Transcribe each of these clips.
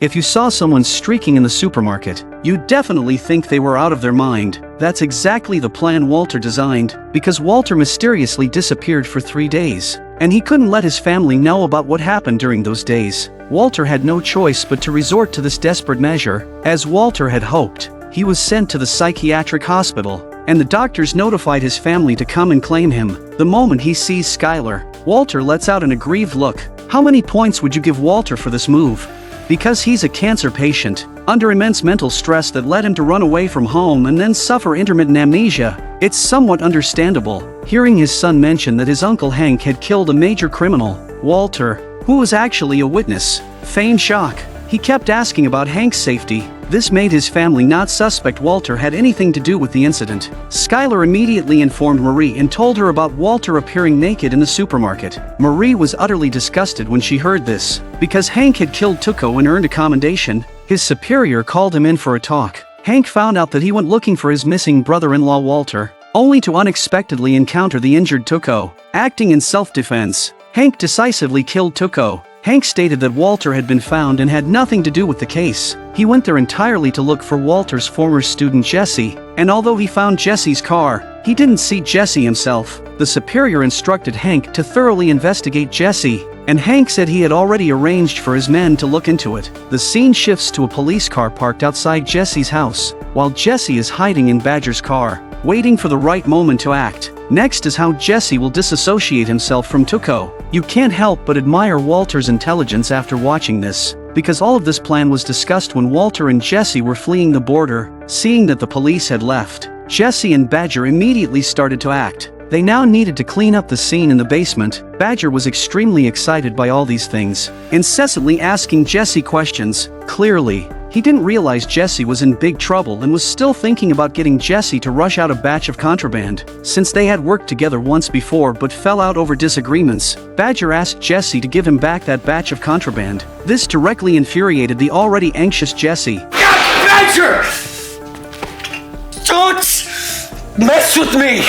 If you saw someone streaking in the supermarket, you'd definitely think they were out of their mind. That's exactly the plan Walter designed, because Walter mysteriously disappeared for 3 days, and he couldn't let his family know about what happened during those days. Walter had no choice but to resort to this desperate measure. As Walter had hoped, he was sent to the psychiatric hospital, and the doctors notified his family to come and claim him. The moment he sees Skyler, Walter lets out an aggrieved look. How many points would you give Walter for this move? Because he's a cancer patient, under immense mental stress that led him to run away from home and then suffer intermittent amnesia, it's somewhat understandable. Hearing his son mention that his uncle Hank had killed a major criminal, Walter, who was actually a witness, feigned shock. He kept asking about Hank's safety. This made his family not suspect Walter had anything to do with the incident. Skyler immediately informed Marie and told her about Walter appearing naked in the supermarket. Marie was utterly disgusted when she heard this. Because Hank had killed Tuco and earned a commendation, his superior called him in for a talk. Hank found out that he went looking for his missing brother-in-law Walter, only to unexpectedly encounter the injured Tuco. Acting in self-defense, Hank decisively killed Tuco. Hank stated that Walter had been found and had nothing to do with the case. He went there entirely to look for Walter's former student Jesse, and although he found Jesse's car, he didn't see Jesse himself. The superior instructed Hank to thoroughly investigate Jesse, and Hank said he had already arranged for his men to look into it. The scene shifts to a police car parked outside Jesse's house, while Jesse is hiding in Badger's car, waiting for the right moment to act. Next is how Jesse will disassociate himself from Tuco. You can't help but admire Walter's intelligence after watching this, because all of this plan was discussed when Walter and Jesse were fleeing the border. Seeing that the police had left, Jesse and Badger immediately started to act. They now needed to clean up the scene in the basement. Badger was extremely excited by all these things, incessantly asking Jesse questions. Clearly, he didn't realize Jesse was in big trouble and was still thinking about getting Jesse to rush out a batch of contraband. Since they had worked together once before but fell out over disagreements, Badger asked Jesse to give him back that batch of contraband. This directly infuriated the already anxious Jesse. Badger! Don't mess with me!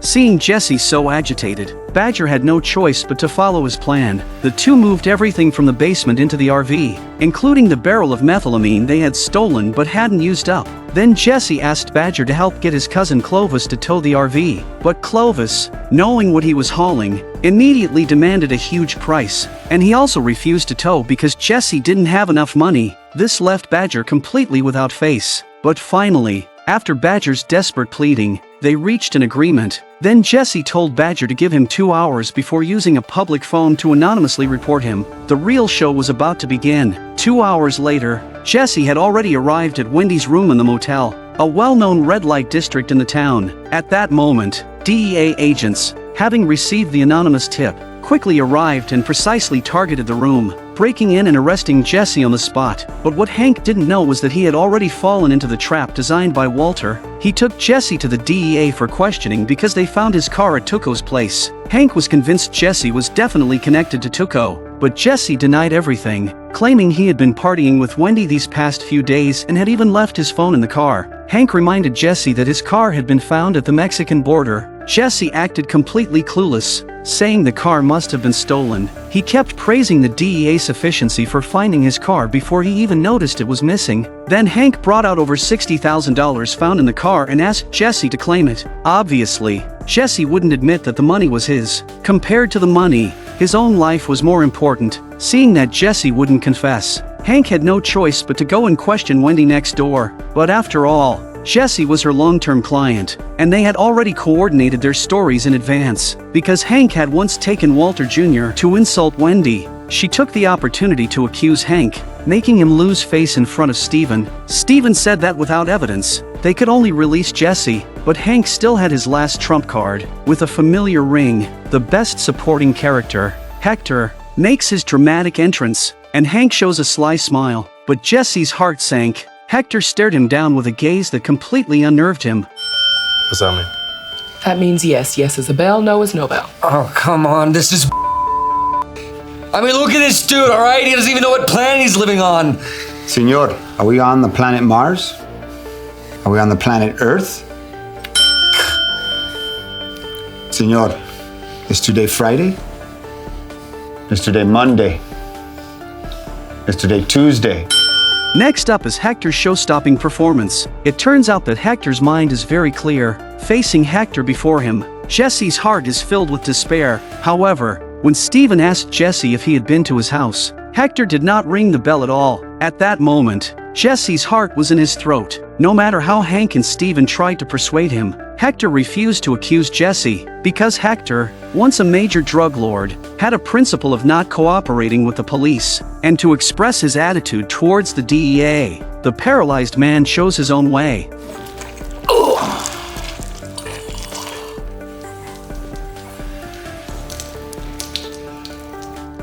Seeing Jesse so agitated, Badger had no choice but to follow his plan. The two moved everything from the basement into the RV, including the barrel of methylamine they had stolen but hadn't used up. Then Jesse asked Badger to help get his cousin Clovis to tow the RV, but Clovis, knowing what he was hauling, immediately demanded a huge price, and he also refused to tow because Jesse didn't have enough money. This left Badger completely without face. But finally, after Badger's desperate pleading, they reached an agreement. Then Jesse told Badger to give him 2 hours before using a public phone to anonymously report him. The real show was about to begin. 2 hours later, Jesse had already arrived at Wendy's room in the motel, a well-known red light district in the town. At that moment, DEA agents, having received the anonymous tip, quickly arrived and precisely targeted the room, breaking in and arresting Jesse on the spot. But what Hank didn't know was that he had already fallen into the trap designed by Walter. He took Jesse to the DEA for questioning because they found his car at Tuco's place. Hank was convinced Jesse was definitely connected to Tuco, but Jesse denied everything, claiming he had been partying with Wendy these past few days and had even left his phone in the car. Hank reminded Jesse that his car had been found at the Mexican border. Jesse acted completely clueless, saying the car must have been stolen. He kept praising the DEA's efficiency for finding his car before he even noticed it was missing. Then Hank brought out over $60,000 found in the car and asked Jesse to claim it. Obviously, Jesse wouldn't admit that the money was his. Compared to the money, his own life was more important. Seeing that Jesse wouldn't confess, Hank had no choice but to go and question Wendy next door. But after all, Jesse was her long-term client, and they had already coordinated their stories in advance. Because Hank had once taken Walter Jr. to insult Wendy, she took the opportunity to accuse Hank, making him lose face in front of Steven. Steven said that without evidence, they could only release Jesse, but Hank still had his last trump card. With a familiar ring, the best supporting character, Hector, makes his dramatic entrance, and Hank shows a sly smile, but Jesse's heart sank. Hector stared him down with a gaze that completely unnerved him. What's that mean? That means yes. Yes is a bell, no is no bell. Oh, come on, this is I mean, look at this dude, all right? He doesn't even know what planet he's living on. Senor, are we on the planet Mars? Are we on the planet Earth? Senor, is today Friday? Is today Monday? Yesterday, Tuesday. Next up is Hector's show-stopping performance. It turns out that Hector's mind is very clear. Facing Hector before him, Jesse's heart is filled with despair. However, when Steven asked Jesse if he had been to his house, Hector did not ring the bell at all. At that moment, Jesse's heart was in his throat. No matter how Hank and Steven tried to persuade him, Hector refused to accuse Jesse, because Hector, once a major drug lord, had a principle of not cooperating with the police, and to express his attitude towards the DEA. The paralyzed man chose his own way.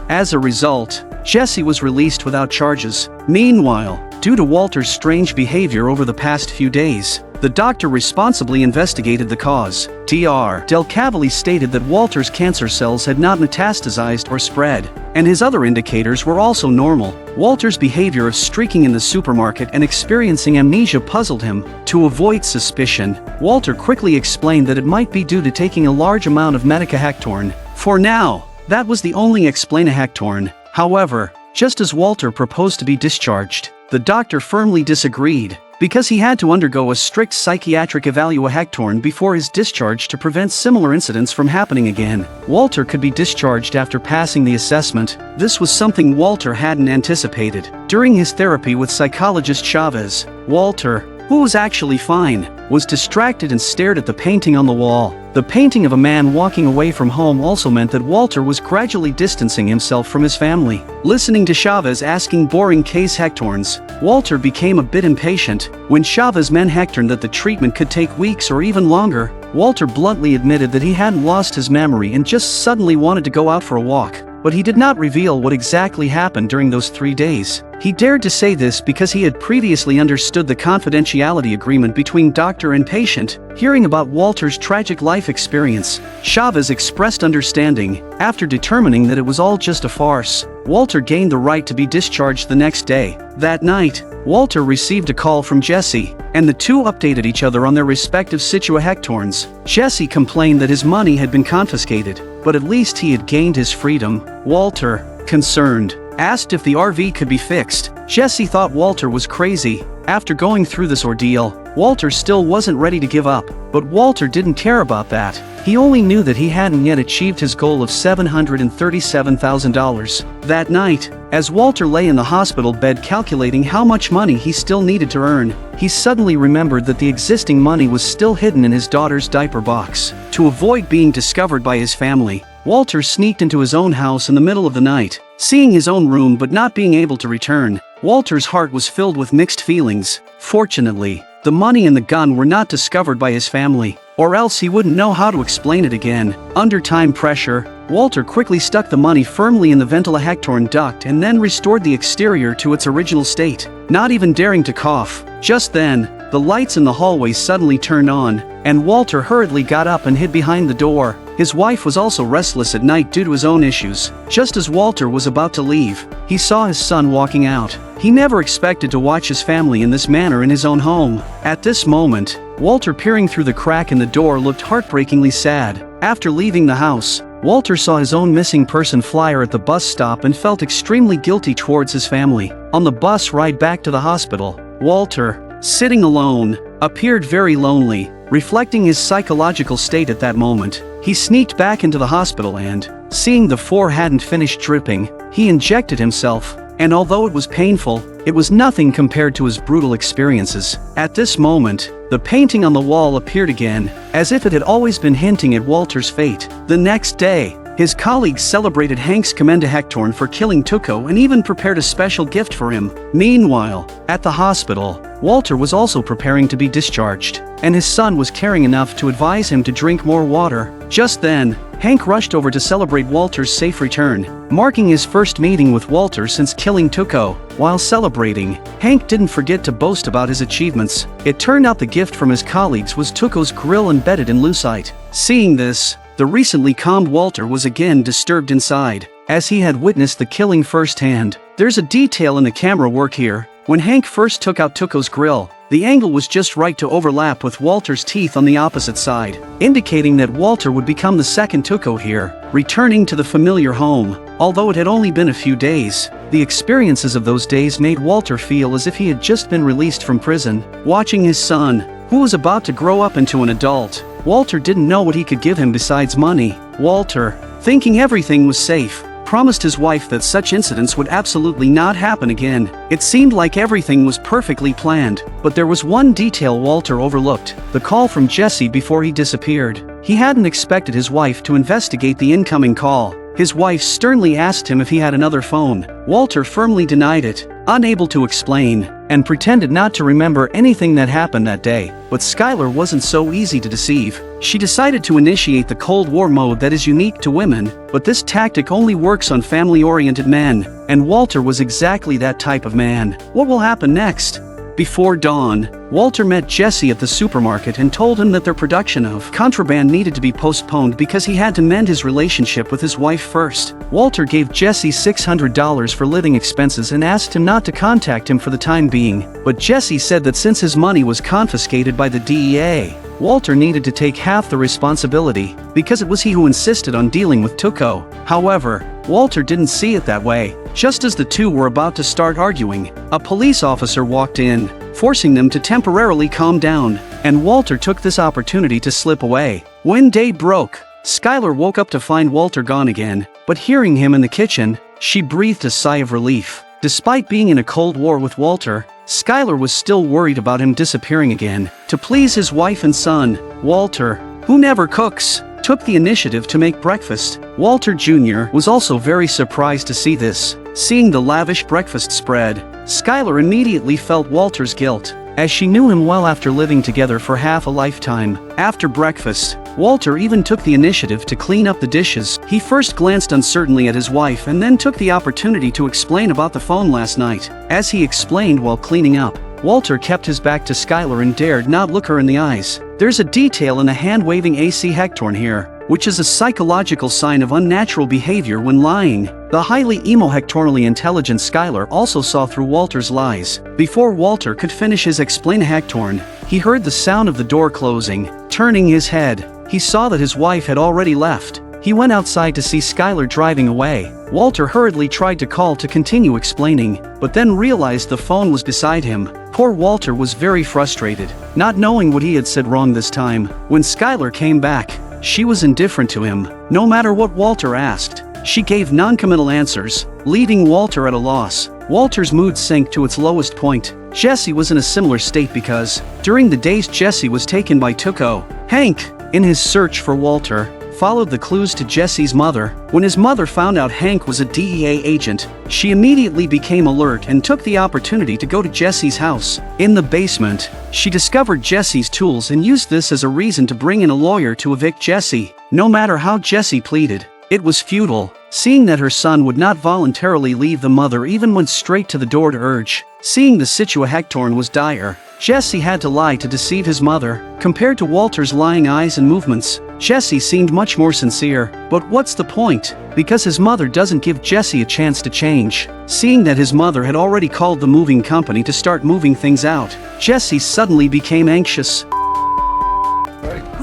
As a result, Jesse was released without charges. Meanwhile, due to Walter's strange behavior over the past few days, the doctor responsibly investigated the cause. Dr. Del Cavalli stated that Walter's cancer cells had not metastasized or spread, and his other indicators were also normal. Walter's behavior of streaking in the supermarket and experiencing amnesia puzzled him. To avoid suspicion, Walter quickly explained that it might be due to taking a large amount of Hector. For now, that was the only Hector. However, just as Walter proposed to be discharged, the doctor firmly disagreed, because he had to undergo a strict psychiatric evaluation before his discharge to prevent similar incidents from happening again. Walter could be discharged after passing the assessment. This was something Walter hadn't anticipated. During his therapy with psychologist Chavez, Walter, who was actually fine, was distracted and stared at the painting on the wall. The painting of a man walking away from home also meant that Walter was gradually distancing himself from his family. Listening to Chavez asking boring case Hectorns, Walter became a bit impatient. When Chavez meant Hector that the treatment could take weeks or even longer, Walter bluntly admitted that he hadn't lost his memory and just suddenly wanted to go out for a walk. But he did not reveal what exactly happened during those 3 days. He dared to say this because he had previously understood the confidentiality agreement between doctor and patient. Hearing about Walter's tragic life experience, Chavez expressed understanding. After determining that it was all just a farce, Walter gained the right to be discharged the next day. That night, Walter received a call from Jesse, and the two updated each other on their respective Hectorns. Jesse complained that his money had been confiscated, but at least he had gained his freedom. Walter, concerned, asked if the RV could be fixed. Jesse thought Walter was crazy. After going through this ordeal, Walter still wasn't ready to give up, but Walter didn't care about that. He only knew that he hadn't yet achieved his goal of $737,000. That night, as Walter lay in the hospital bed calculating how much money he still needed to earn, he suddenly remembered that the existing money was still hidden in his daughter's diaper box. To avoid being discovered by his family, Walter sneaked into his own house in the middle of the night. Seeing his own room but not being able to return, Walter's heart was filled with mixed feelings. Fortunately, the money and the gun were not discovered by his family, or else he wouldn't know how to explain it again. Under time pressure, Walter quickly stuck the money firmly in the Hector duct and then restored the exterior to its original state, not even daring to cough. Just then, the lights in the hallway suddenly turned on, and Walter hurriedly got up and hid behind the door. His wife was also restless at night due to his own issues. Just as Walter was about to leave, he saw his son walking out. He never expected to watch his family in this manner in his own home. At this moment, Walter, peering through the crack in the door, looked heartbreakingly sad. After leaving the house, Walter saw his own missing person flyer at the bus stop and felt extremely guilty towards his family. On the bus ride back to the hospital, Walter, sitting alone, appeared very lonely, reflecting his psychological state at that moment. He sneaked back into the hospital and, seeing the 4 hadn't finished dripping, he injected himself, and although it was painful, it was nothing compared to his brutal experiences. At this moment, the painting on the wall appeared again, as if it had always been hinting at Walter's fate. The next day, his colleagues celebrated Hank's commenda Hector for killing Tuco and even prepared a special gift for him. Meanwhile, at the hospital, Walter was also preparing to be discharged, and his son was caring enough to advise him to drink more water. Just then, Hank rushed over to celebrate Walter's safe return, marking his first meeting with Walter since killing Tuco. While celebrating, Hank didn't forget to boast about his achievements. It turned out the gift from his colleagues was Tuco's grill embedded in lucite. Seeing this, the recently calmed Walter was again disturbed inside, as he had witnessed the killing firsthand. There's a detail in the camera work here. When Hank first took out Tuco's grill, the angle was just right to overlap with Walter's teeth on the opposite side, indicating that Walter would become the second Tuco here, returning to the familiar home. Although it had only been a few days, the experiences of those days made Walter feel as if he had just been released from prison. Watching his son, who was about to grow up into an adult, Walter didn't know what he could give him besides money. Walter, thinking everything was safe, promised his wife that such incidents would absolutely not happen again. It seemed like everything was perfectly planned, but there was one detail Walter overlooked: the call from Jesse before he disappeared. He hadn't expected his wife to investigate the incoming call. His wife sternly asked him if he had another phone. Walter firmly denied it, unable to explain, and pretended not to remember anything that happened that day. But Skyler wasn't so easy to deceive. She decided to initiate the Cold War mode that is unique to women, but this tactic only works on family-oriented men, and Walter was exactly that type of man. What will happen next? Before dawn, Walter met Jesse at the supermarket and told him that their production of contraband needed to be postponed because he had to mend his relationship with his wife first. Walter gave Jesse $600 for living expenses and asked him not to contact him for the time being, but Jesse said that since his money was confiscated by the DEA, Walter needed to take half the responsibility, because it was he who insisted on dealing with Tuco. However, Walter didn't see it that way. Just as the two were about to start arguing, a police officer walked in, forcing them to temporarily calm down, and Walter took this opportunity to slip away. When day broke, Skyler woke up to find Walter gone again, but hearing him in the kitchen, she breathed a sigh of relief. Despite being in a cold war with Walter, Skyler was still worried about him disappearing again. To please his wife and son, Walter, who never cooks, took the initiative to make breakfast. Walter Jr. was also very surprised to see this. Seeing the lavish breakfast spread, Skyler immediately felt Walter's guilt, as she knew him well after living together for half a lifetime. After breakfast, Walter even took the initiative to clean up the dishes. He first glanced uncertainly at his wife and then took the opportunity to explain about the phone last night. As he explained while cleaning up, Walter kept his back to Skyler and dared not look her in the eyes. There's a detail in the hand-waving AC Hector here, which is a psychological sign of unnatural behavior when lying. The highly emo-hectorally intelligent Skyler also saw through Walter's lies. Before Walter could finish his explain-a-hectorn, he heard the sound of the door closing. Turning his head, he saw that his wife had already left. He went outside to see Skyler driving away. Walter hurriedly tried to call to continue explaining, but then realized the phone was beside him. Poor Walter was very frustrated, not knowing what he had said wrong this time. When Skyler came back, she was indifferent to him. No matter what Walter asked, she gave non-committal answers, leaving Walter at a loss. Walter's mood sank to its lowest point. Jesse was in a similar state because, during the days Jesse was taken by Tuco, Hank, in his search for Walter, followed the clues to Jesse's mother. When his mother found out Hank was a DEA agent, she immediately became alert and took the opportunity to go to Jesse's house. In the basement, she discovered Jesse's tools and used this as a reason to bring in a lawyer to evict Jesse. No matter how Jesse pleaded, it was futile. Seeing that her son would not voluntarily leave, the mother even went straight to the door to urge. Seeing the situation was dire, Jesse had to lie to deceive his mother. Compared to Walter's lying eyes and movements, Jesse seemed much more sincere. But what's the point? Because his mother doesn't give Jesse a chance to change. Seeing that his mother had already called the moving company to start moving things out, Jesse suddenly became anxious.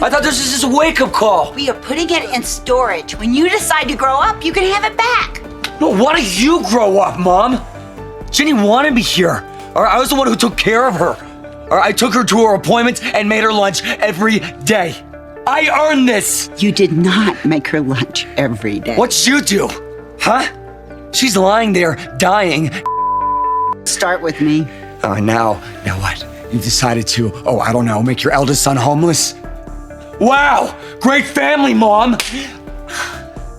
I thought this was just a wake-up call. We are putting it in storage. When you decide to grow up, you can have it back. No, why don't you grow up, Mom? Jenny wanted me here. I was the one who took care of her. I took her to her appointments and made her lunch every day. I earned this. You did not make her lunch every day. What'd you do? Huh? She's lying there, dying. Start with me. Now what? You decided to, I don't know, make your eldest son homeless? Wow! Great family, Mom!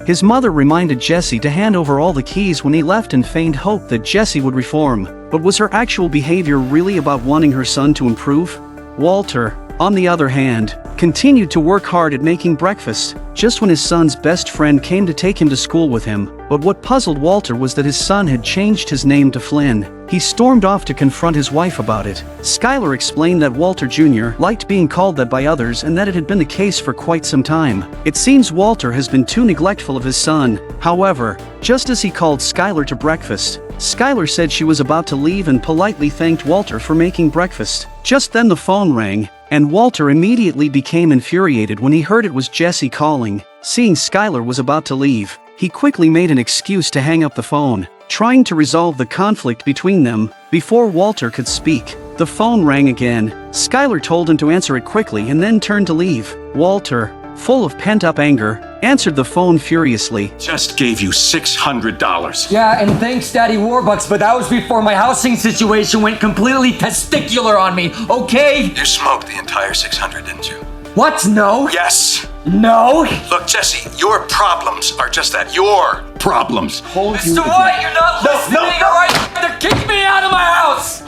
His mother reminded Jesse to hand over all the keys when he left and feigned hope that Jesse would reform. But was her actual behavior really about wanting her son to improve? Walter, on the other hand, continued to work hard at making breakfast, just when his son's best friend came to take him to school with him. But what puzzled Walter was that his son had changed his name to Flynn. He stormed off to confront his wife about it. Skyler explained that Walter Jr. liked being called that by others and that it had been the case for quite some time. It seems Walter has been too neglectful of his son. However, just as he called Skyler to breakfast, Skyler said she was about to leave and politely thanked Walter for making breakfast. Just then the phone rang, and Walter immediately became infuriated when he heard it was Jesse calling. Seeing Skyler was about to leave, he quickly made an excuse to hang up the phone, trying to resolve the conflict between them before Walter could speak. The phone rang again. Skyler told him to answer it quickly and then turned to leave. Walter, full of pent-up anger, answered the phone furiously. Just gave you $600. Yeah, and thanks, Daddy Warbucks, but that was before my housing situation went completely testicular on me, okay? You smoked the entire 600, didn't you? What? No? Yes. No? Look, Jesse, your problems are just that. Your problems. Mr. White, you're not listening, or I have to kick me out of my house!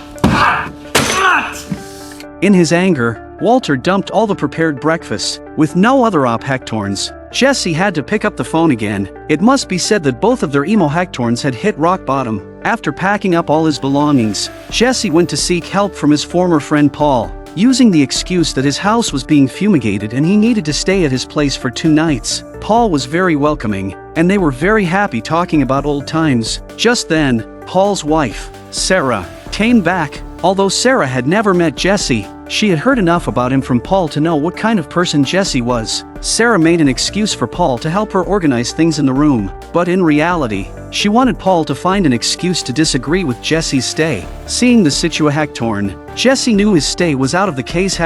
In his anger, Walter dumped all the prepared breakfast, with no other Hectorns. Jesse had to pick up the phone again. It must be said that both of their emo Hectorns had hit rock bottom. After packing up all his belongings, Jesse went to seek help from his former friend Paul, using the excuse that his house was being fumigated and he needed to stay at his place for 2 nights. Paul was very welcoming, and they were very happy talking about old times. Just then, Paul's wife, Sarah, came back. Although Sarah had never met Jesse, she had heard enough about him from Paul to know what kind of person Jesse was. Sarah made an excuse for Paul to help her organize things in the room, but in reality, she wanted Paul to find an excuse to disagree with Jesse's stay. Seeing the situation, Jesse knew his stay was out of the case.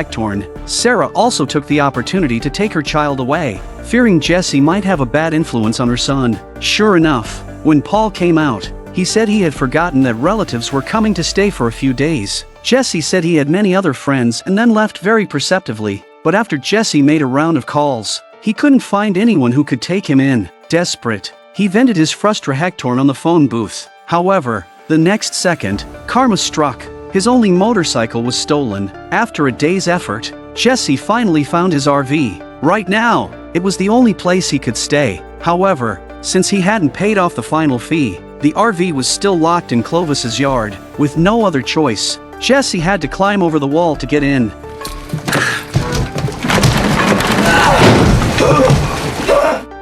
Sarah also took the opportunity to take her child away, fearing Jesse might have a bad influence on her son. Sure enough, when Paul came out, he said he had forgotten that relatives were coming to stay for a few days. Jesse said he had many other friends and then left very perceptively, but after Jesse made a round of calls, he couldn't find anyone who could take him in. Desperate, he vented his frustration on the phone booth. However, the next second, karma struck. His only motorcycle was stolen. After a day's effort, Jesse finally found his RV. Right now, it was the only place he could stay. However, since he hadn't paid off the final fee, the RV was still locked in Clovis's yard. With no other choice, Jesse had to climb over the wall to get in.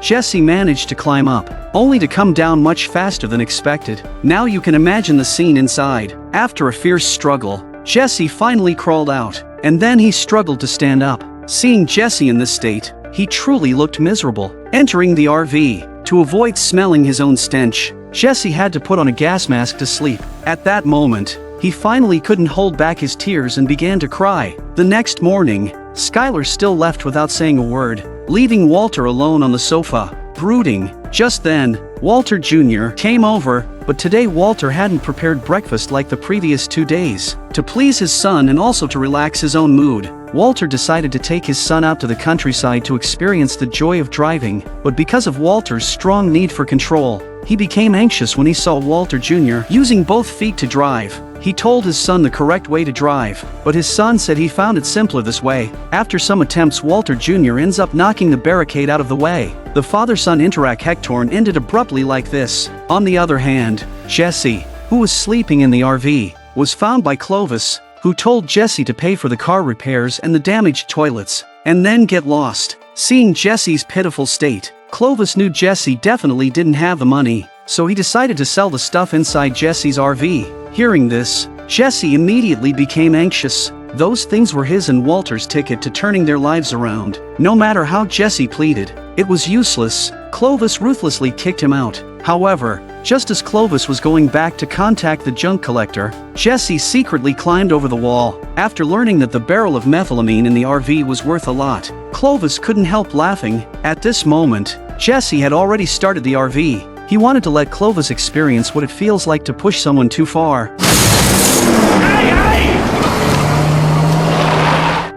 Jesse managed to climb up, only to come down much faster than expected. Now you can imagine the scene inside. After a fierce struggle, Jesse finally crawled out, and then he struggled to stand up. Seeing Jesse in this state, he truly looked miserable. Entering the RV, to avoid smelling his own stench, Jesse had to put on a gas mask to sleep. At that moment, he finally couldn't hold back his tears and began to cry. The next morning, Skyler still left without saying a word, leaving Walter alone on the sofa, brooding. Just then, Walter Jr. came over, but today Walter hadn't prepared breakfast like the previous 2 days. To please his son and also to relax his own mood, Walter decided to take his son out to the countryside to experience the joy of driving, but because of Walter's strong need for control, he became anxious when he saw Walter Jr. using both feet to drive. He told his son the correct way to drive, but his son said he found it simpler this way. After some attempts, Walter Jr. ends up knocking the barricade out of the way. The father-son Hector ended abruptly like this. On the other hand, Jesse, who was sleeping in the RV, was found by Clovis, who told Jesse to pay for the car repairs and the damaged toilets, and then get lost. Seeing Jesse's pitiful state, Clovis knew Jesse definitely didn't have the money, so he decided to sell the stuff inside Jesse's RV. Hearing this, Jesse immediately became anxious. Those things were his and Walter's ticket to turning their lives around. No matter how Jesse pleaded, it was useless. Clovis ruthlessly kicked him out. However, just as Clovis was going back to contact the junk collector, Jesse secretly climbed over the wall. After learning that the barrel of methylamine in the RV was worth a lot, Clovis couldn't help laughing. At this moment, Jesse had already started the RV. He wanted to let Clovis experience what it feels like to push someone too far.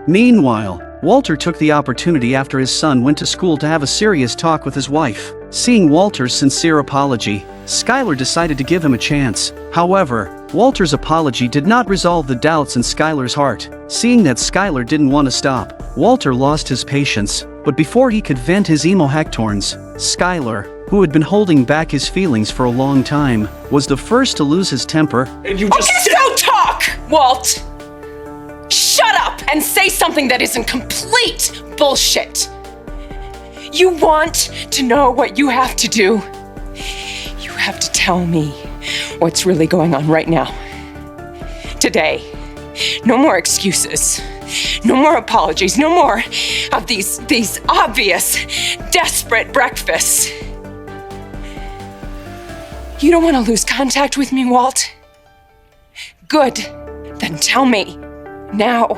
Meanwhile, Walter took the opportunity after his son went to school to have a serious talk with his wife. Seeing Walter's sincere apology, Skyler decided to give him a chance. However, Walter's apology did not resolve the doubts in Skyler's heart. Seeing that Skyler didn't want to stop, Walter lost his patience. But before he could vent his emo Hectorns, Skyler, who had been holding back his feelings for a long time, was the first to lose his temper. And you just so talk, Walt! Shut up and say something that isn't complete bullshit. You want to know what you have to do? You have to tell me what's really going on right now. Today. No more excuses. No more apologies. No more of these obvious, desperate breakfasts. You don't want to lose contact with me, Walt? Good. Then tell me. Now.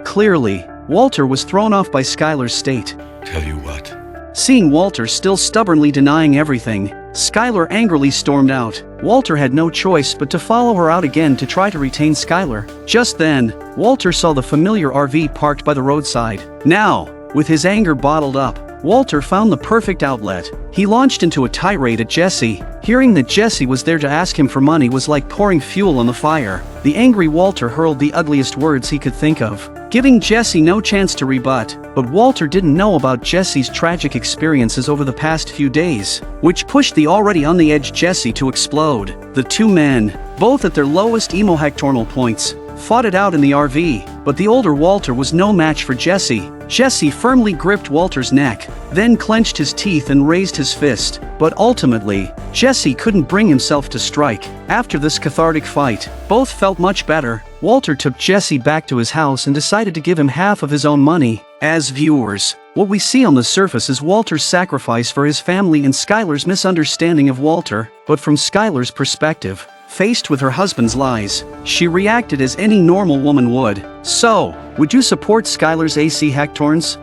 Clearly, Walter was thrown off by Skyler's state. Tell you what. Seeing Walter still stubbornly denying everything, Skyler angrily stormed out. Walter had no choice but to follow her out again to try to retain Skyler. Just then, Walter saw the familiar RV parked by the roadside. Now, with his anger bottled up, Walter found the perfect outlet. He launched into a tirade at Jesse. Hearing that Jesse was there to ask him for money was like pouring fuel on the fire. The angry Walter hurled the ugliest words he could think of, giving Jesse no chance to rebut. But Walter didn't know about Jesse's tragic experiences over the past few days, which pushed the already on the edge Jesse to explode. The two men, both at their lowest emo-hectornal points, fought it out in the RV, but the older Walter was no match for Jesse. Jesse firmly gripped Walter's neck, then clenched his teeth and raised his fist. But ultimately, Jesse couldn't bring himself to strike. After this cathartic fight, both felt much better. Walter took Jesse back to his house and decided to give him half of his own money. As viewers, what we see on the surface is Walter's sacrifice for his family and Skyler's misunderstanding of Walter. But from Skyler's perspective, faced with her husband's lies, she reacted as any normal woman would. So, would you support Skyler's AC Hectorns?